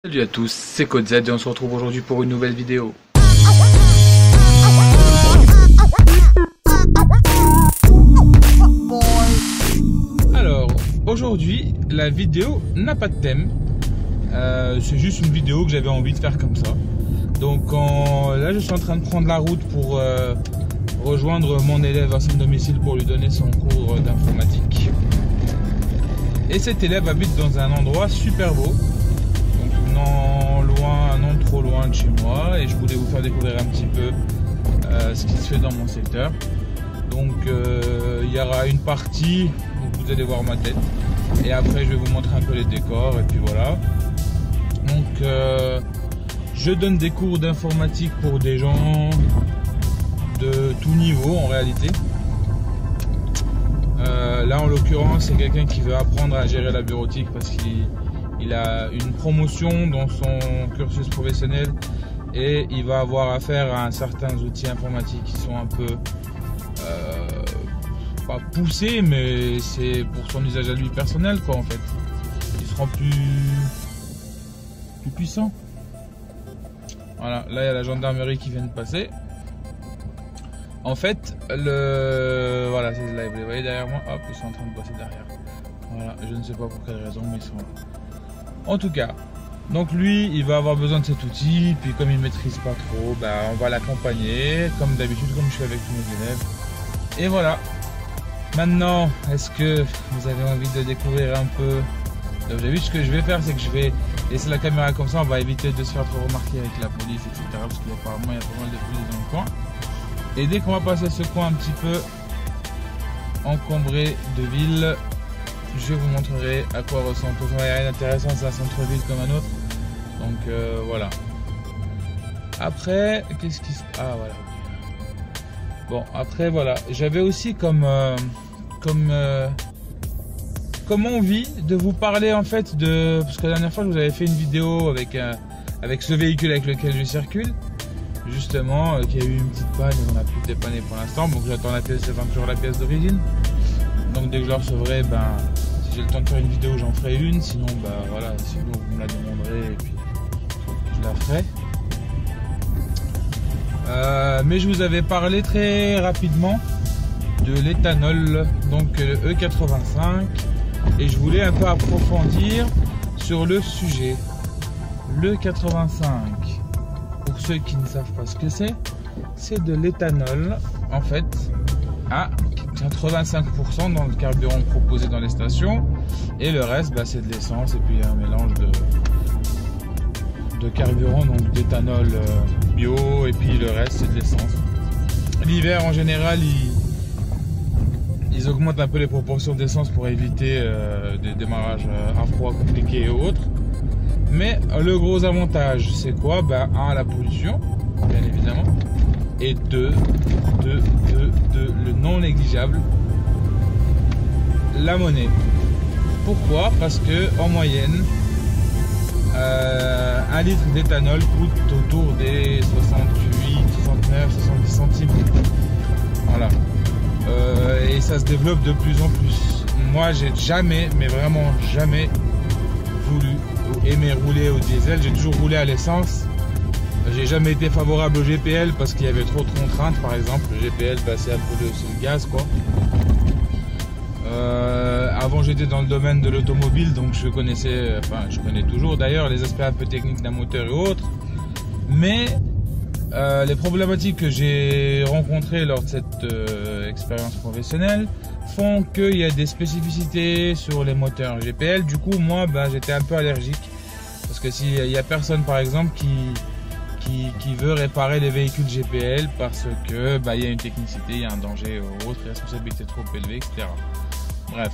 Salut à tous, c'est CodeZ et on se retrouve aujourd'hui pour une nouvelle vidéo. Alors, aujourd'hui, la vidéo n'a pas de thème. C'est juste une vidéo que j'avais envie de faire comme ça. Donc là, je suis en train de prendre la route pour rejoindre mon élève à son domicile pour lui donner son cours d'informatique. Et cet élève habite dans un endroit super beau. Non trop loin de chez moi, et je voulais vous faire découvrir un petit peu ce qui se fait dans mon secteur. Donc il y aura une partie où vous allez voir ma tête, et après je vais vous montrer un peu les décors, et puis voilà. Donc je donne des cours d'informatique pour des gens de tout niveau en réalité. Là en l'occurrence c'est quelqu'un qui veut apprendre à gérer la bureautique parce qu'il a une promotion dans son cursus professionnel et il va avoir affaire à certains outils informatiques qui sont un peu pas poussés, mais c'est pour son usage à lui personnel quoi en fait. Il sera plus puissant. Voilà, là il y a la gendarmerie qui vient de passer. En fait, voilà, là, vous les voyez derrière moi, hop, ils sont en train de passer derrière. Voilà, je ne sais pas pour quelle raison, mais ils sont là. En tout cas, donc lui, il va avoir besoin de cet outil, puis comme il ne maîtrise pas trop, bah, on va l'accompagner, comme d'habitude, comme je fais avec tous mes élèves. Et voilà. Maintenant, est-ce que vous avez envie de découvrir un peu? Donc j'ai vu, ce que je vais faire, c'est que je vais laisser la caméra comme ça, on va éviter de se faire trop remarquer avec la police, etc. Parce qu'apparemment, il y a pas mal de police dans le coin. Et dès qu'on va passer ce coin un petit peu encombré de ville, je vous montrerai à quoi ressemble. Il n'y a rien d'intéressant, c'est un centre-ville comme un autre. Donc voilà. Après, qu'est-ce qui se... Ah voilà. Bon, après voilà. J'avais aussi comme envie de vous parler en fait de... Parce que la dernière fois, je vous avais fait une vidéo avec ce véhicule avec lequel je circule. Justement, qu'il y a eu une petite panne et on n'a pu le dépanner pour l'instant. Donc j'attends la pièce, j'attends toujours la pièce d'origine. Donc dès que je la recevrai, ben, si j'ai le temps de faire une vidéo, j'en ferai une. Sinon, ben, voilà, sinon vous me la demanderez et puis je la ferai. Mais je vous avais parlé très rapidement de l'éthanol, donc le E85. Et je voulais un peu approfondir sur le sujet. Le 85. Pour ceux qui ne savent pas ce que c'est de l'éthanol en fait à 85% dans le carburant proposé dans les stations, et le reste bah, c'est de l'essence et puis un mélange de carburant, donc d'éthanol bio, et puis le reste c'est de l'essence. L'hiver en général ils augmentent un peu les proportions d'essence pour éviter des démarrages à froid compliqués et autres. Mais le gros avantage, c'est quoi? Ben, un, la pollution, bien évidemment. Et deux, le non négligeable, la monnaie. Pourquoi? Parce que en moyenne, 1 litre d'éthanol coûte autour des 68, 69, 70 centimes. Voilà. Et ça se développe de plus en plus. Moi, j'ai jamais, mais vraiment jamais voulu aimer rouler au diesel. J'ai toujours roulé à l'essence. J'ai jamais été favorable au GPL parce qu'il y avait trop de contraintes. Par exemple, le GPL passait à peu le gaz quoi. Avant j'étais dans le domaine de l'automobile, donc je connaissais, enfin je connais toujours d'ailleurs les aspects un peu techniques d'un moteur et autres. Mais les problématiques que j'ai rencontrées lors de cette expérience professionnelle font qu'il y a des spécificités sur les moteurs GPL. Du coup moi bah, j'étais un peu allergique parce que s'il y a personne par exemple qui veut réparer les véhicules GPL parce que bah, y a une technicité, il y a un danger ou autre, responsabilité trop élevée, etc. Bref,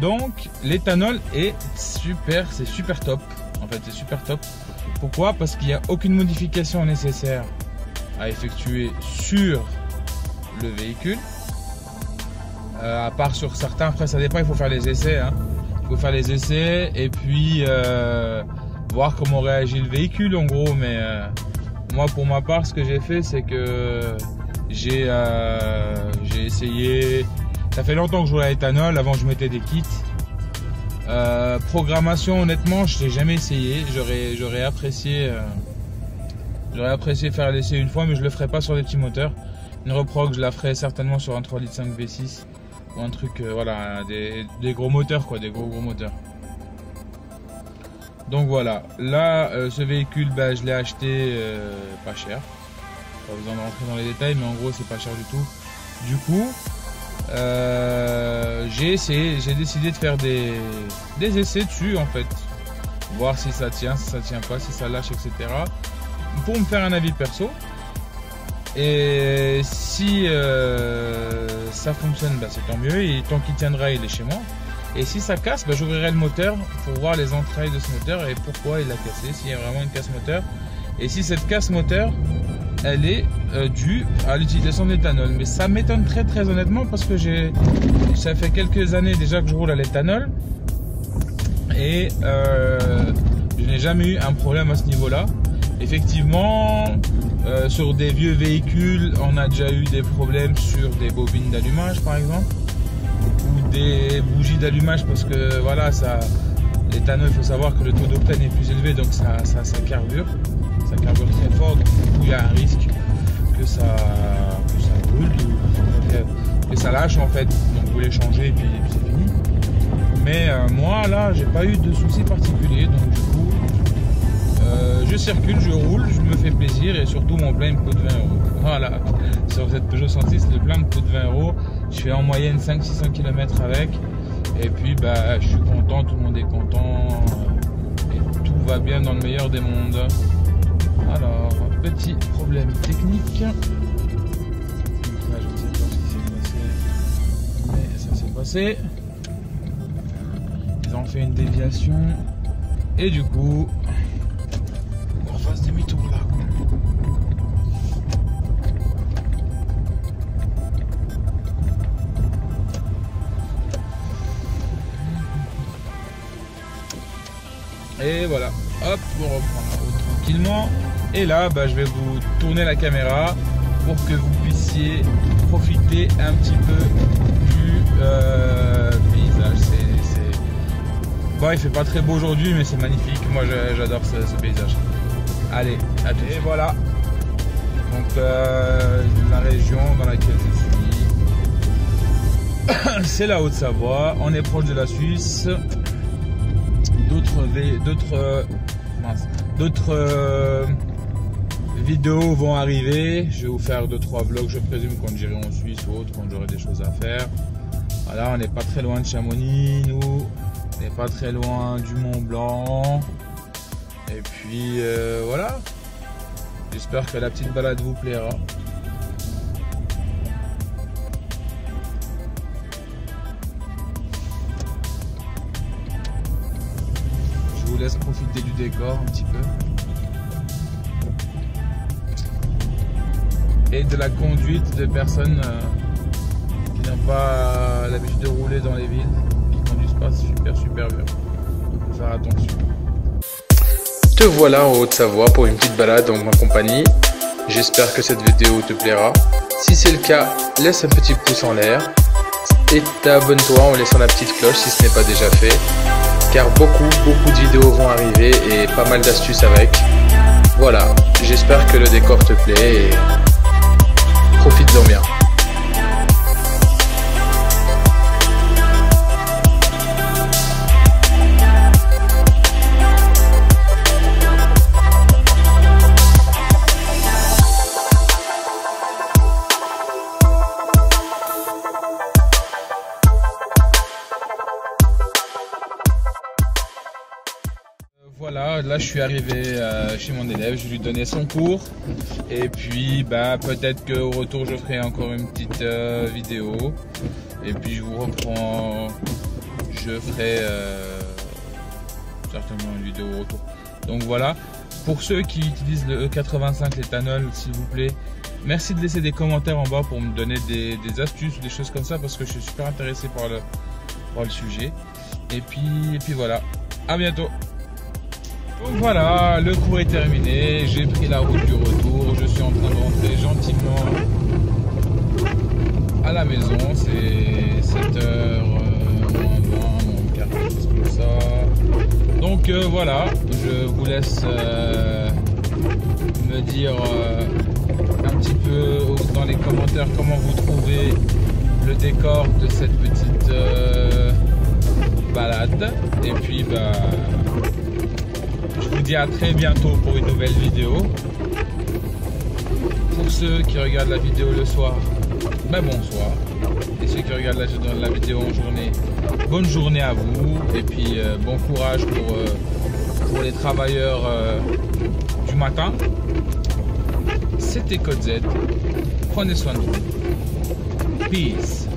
donc l'éthanol est super, c'est super top. En fait c'est super top. Pourquoi? Parce qu'il n'y a aucune modification nécessaire à effectuer sur le véhicule. À part sur certains, après ça dépend, il faut faire les essais. Hein. Il faut faire les essais et puis voir comment réagit le véhicule en gros. Mais moi pour ma part, ce que j'ai fait, c'est que j'ai essayé. Ça fait longtemps que je roule à l'éthanol. Avant je mettais des kits. Programmation, honnêtement, je l'ai jamais essayé. J'aurais apprécié faire l'essai une fois, mais je le ferai pas sur des petits moteurs. Une reprog, je la ferai certainement sur un 3,5 litres V6 ou un truc, voilà, des gros moteurs, quoi, des gros moteurs. Donc voilà, là, ce véhicule, bah, je l'ai acheté pas cher. Pas besoin de rentrer dans les détails, mais en gros, c'est pas cher du tout. Du coup, j'ai décidé de faire des essais dessus, en fait, voir si ça tient pas, si ça lâche, etc. Pour me faire un avis perso. Et si ça fonctionne, bah, c'est tant mieux. Et tant qu'il tiendra, il est chez moi. Et si ça casse, bah, j'ouvrirai le moteur pour voir les entrailles de ce moteur et pourquoi il a cassé, s'il y a vraiment une casse moteur. Et si cette casse moteur, elle est due à l'utilisation d'éthanol. Mais ça m'étonne très honnêtement, parce que ça fait quelques années déjà que je roule à l'éthanol. Et je n'ai jamais eu un problème à ce niveau-là. Effectivement, sur des vieux véhicules, on a déjà eu des problèmes sur des bobines d'allumage par exemple, ou des bougies d'allumage, parce que voilà, l'éthanol, il faut savoir que le taux d'octane est plus élevé, donc ça carbure très fort, donc du coup il y a un risque que ça brûle, que ça lâche en fait, donc vous les changez et puis c'est fini. Mais moi là, j'ai pas eu de soucis particuliers, donc du coup je circule, je roule, je me fais plaisir, et surtout mon plein me coûte 20 €. Voilà, sur cette Peugeot 106, le plein me coûte 20 €. Je fais en moyenne 500-600 km avec, et puis bah, je suis content, tout le monde est content, et tout va bien dans le meilleur des mondes. Alors, petit problème technique. Là, je ne sais pas ce qui s'est passé, mais ça s'est passé. Ils ont fait une déviation, et du coup, on fasse demi-tour là. Et voilà, hop, on reprend la route tranquillement. Et là, bah, je vais vous tourner la caméra pour que vous puissiez profiter un petit peu du paysage. Bon, il fait pas très beau aujourd'hui, mais c'est magnifique. Moi, j'adore ce paysage. Allez, à tout de suite. Et voilà. Donc, la région dans laquelle je suis, c'est la Haute-Savoie. On est proche de la Suisse. D'autres vidéos vont arriver. Je vais vous faire 2-3 vlogs, je présume, quand j'irai en Suisse ou autre, quand j'aurai des choses à faire. Voilà, on n'est pas très loin de Chamonix, nous. On n'est pas très loin du Mont Blanc. Et puis voilà. J'espère que la petite balade vous plaira. Je vous laisse profiter du décor un petit peu. Et de la conduite de personnes qui n'ont pas l'habitude de rouler dans les villes, qui conduisent pas super bien. Il faut faire attention. Te voilà en Haute-Savoie pour une petite balade en ma compagnie. J'espère que cette vidéo te plaira. Si c'est le cas, laisse un petit pouce en l'air et abonne-toi en laissant la petite cloche si ce n'est pas déjà fait, car beaucoup de vidéos vont arriver et pas mal d'astuces avec. Voilà, j'espère que le décor te plaît et profite-en bien. Voilà, là je suis arrivé chez mon élève, je lui donnais son cours et puis bah, peut-être qu'au retour je ferai encore une petite vidéo et puis je vous reprends, je ferai certainement une vidéo au retour. Donc voilà, pour ceux qui utilisent le E85, l'éthanol, s'il vous plaît, merci de laisser des commentaires en bas pour me donner des astuces ou des choses comme ça, parce que je suis super intéressé par le sujet. Et puis voilà, à bientôt. Donc voilà, le cours est terminé, j'ai pris la route du retour, je suis en train de rentrer gentiment à la maison, c'est 7h moins 20, moins 40. ça. Donc voilà, je vous laisse me dire un petit peu dans les commentaires comment vous trouvez le décor de cette petite balade. Et puis bah, je vous dis à très bientôt pour une nouvelle vidéo. Pour ceux qui regardent la vidéo le soir, ben bonsoir. Et ceux qui regardent la vidéo en journée, bonne journée à vous. Et puis bon courage pour les travailleurs du matin. C'était Code Z. Prenez soin de vous. Peace.